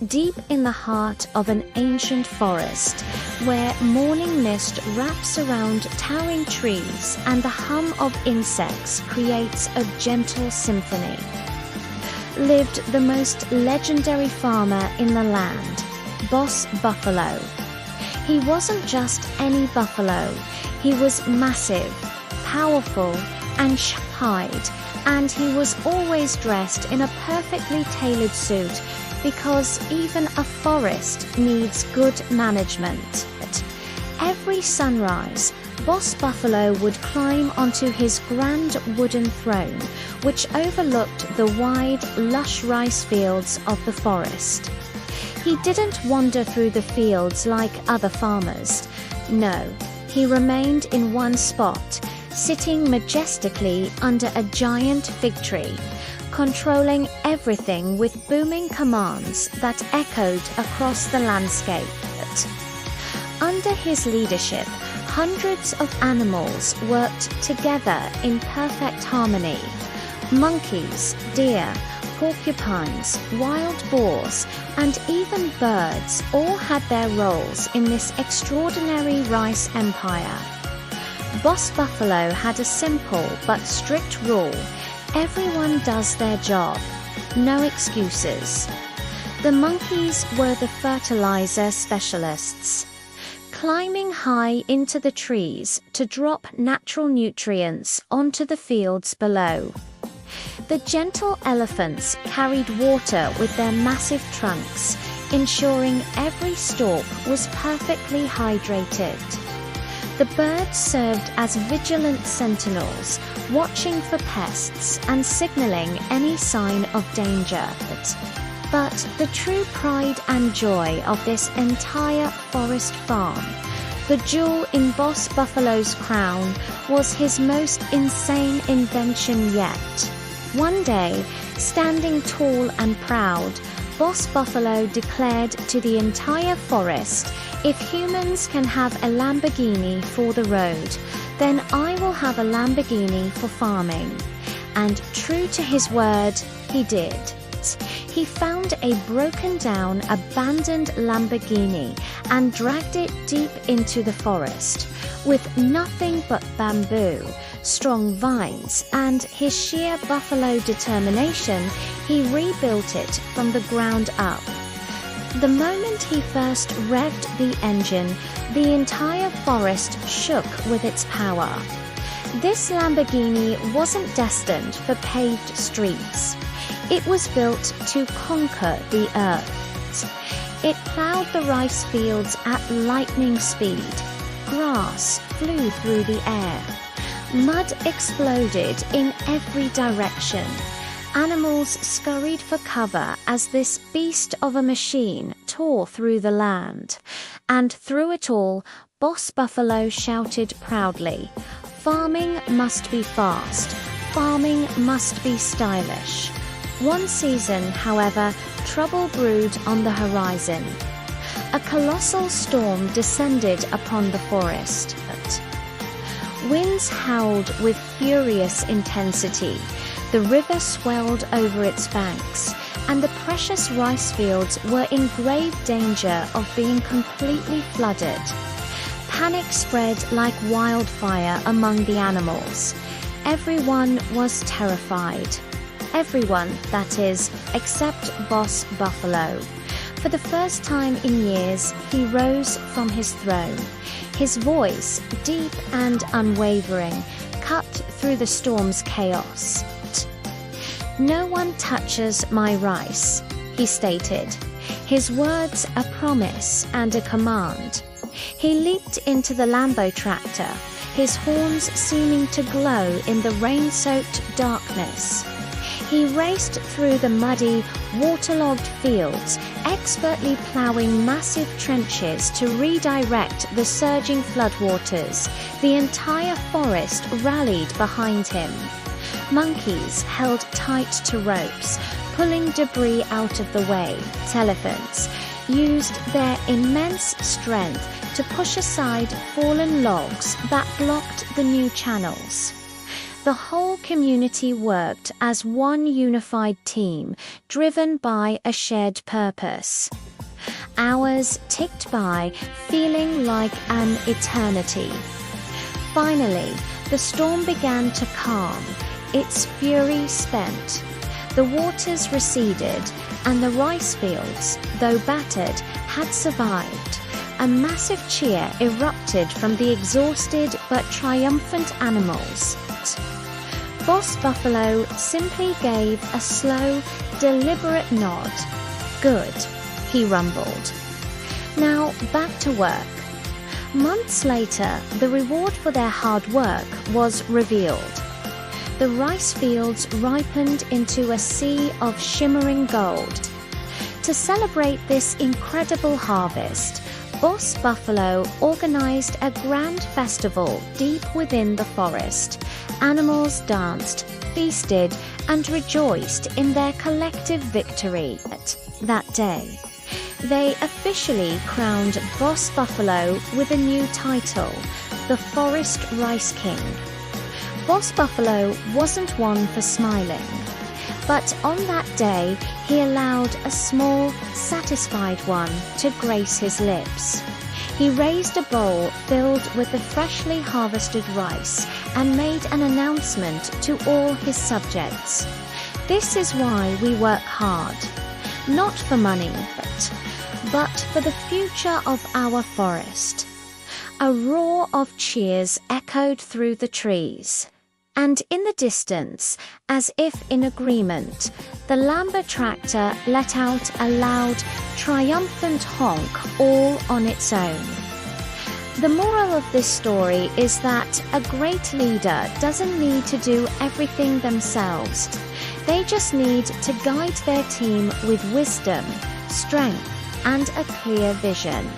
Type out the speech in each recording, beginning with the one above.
deep in the heart of an ancient forest, where morning mist wraps around towering trees and the hum of insects creates a gentle symphony, lived the most legendary farmer in the land, Boss Buffalo. He wasn't just any buffalo. He was massive, powerful, and sharp-hide, and he was always dressed in a perfectly tailored suit, because even a forest needs good management. Every sunrise, Boss Buffalo would climb onto his grand wooden throne, which overlooked the wide, lush rice fields of the forest. He didn't wander through the fields like other farmers. No, he remained in one spot, sitting majestically under a giant fig tree, controlling everything with booming commands that echoed across the landscape. Under his leadership, hundreds of animals worked together in perfect harmony. Monkeys, deer, porcupines, wild boars, and even birds all had their roles in this extraordinary rice empire. Boss Buffalo had a simple but strict rule: everyone does their job, no excuses. The monkeys were the fertilizer specialists, climbing high into the trees to drop natural nutrients onto the fields below. The gentle elephants carried water with their massive trunks, ensuring every stalk was perfectly hydrated. The birds served as vigilant sentinels, watching for pests and signaling any sign of danger. But the true pride and joy of this entire forest farm, the jewel in Boss Buffalo's crown, was his most insane invention yet. One day, standing tall and proud, Boss Buffalo declared to the entire forest, "If humans can have a Lamborghini for the road, then I will have a Lamborghini for farming." And true to his word, he did. He found a broken-down, abandoned Lamborghini and dragged it deep into the forest. With nothing but bamboo, strong vines, and his sheer buffalo determination, he rebuilt it from the ground up. The moment he first revved the engine, the entire forest shook with its power. This Lamborghini wasn't destined for paved streets. It was built to conquer the earth. It plowed the rice fields at lightning speed. Grass flew through the air. Mud exploded in every direction. Animals scurried for cover as this beast of a machine tore through the land. And through it all, Boss Buffalo shouted proudly, "Farming must be fast. Farming must be stylish." One season, however, trouble brewed on the horizon. A colossal storm descended upon the forest. Winds howled with furious intensity. The river swelled over its banks, and the precious rice fields were in grave danger of being completely flooded. Panic spread like wildfire among the animals. Everyone was terrified. Everyone, that is, except Boss Buffalo. For the first time in years, he rose from his throne. His voice, deep and unwavering, cut through the storm's chaos. "No one touches my rice," he stated, his words a promise and a command. He leaped into the Lambo tractor, his horns seeming to glow in the rain-soaked darkness. He raced through the muddy, waterlogged fields, expertly ploughing massive trenches to redirect the surging floodwaters. The entire forest rallied behind him. Monkeys held tight to ropes, pulling debris out of the way. Elephants used their immense strength to push aside fallen logs that blocked the new channels. The whole community worked as one unified team, driven by a shared purpose. Hours ticked by, feeling like an eternity. Finally, the storm began to calm, its fury spent. The waters receded, and the rice fields, though battered, had survived. A massive cheer erupted from the exhausted but triumphant animals. Boss Buffalo simply gave a slow, deliberate nod. "Good," he rumbled. "Now back to work." Months later, the reward for their hard work was revealed. The rice fields ripened into a sea of shimmering gold. To celebrate this incredible harvest, Boss Buffalo organized a grand festival deep within the forest. Animals danced, feasted, and rejoiced in their collective victory. That day, they officially crowned Boss Buffalo with a new title, the Forest Rice King. Boss Buffalo wasn't one for smiling, but on that day he allowed a small, satisfied one to grace his lips. He raised a bowl filled with the freshly harvested rice and made an announcement to all his subjects. "This is why we work hard. Not for money, but for the future of our forest." A roar of cheers echoed through the trees. And in the distance, as if in agreement, the Lamber tractor let out a loud, triumphant honk all on its own. The moral of this story is that a great leader doesn't need to do everything themselves. They just need to guide their team with wisdom, strength, and a clear vision.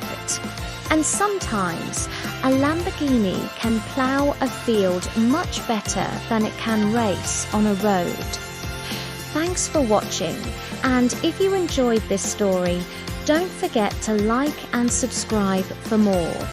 And sometimes, a Lamborghini can plow a field much better than it can race on a road. Thanks for watching, and if you enjoyed this story, don't forget to like and subscribe for more.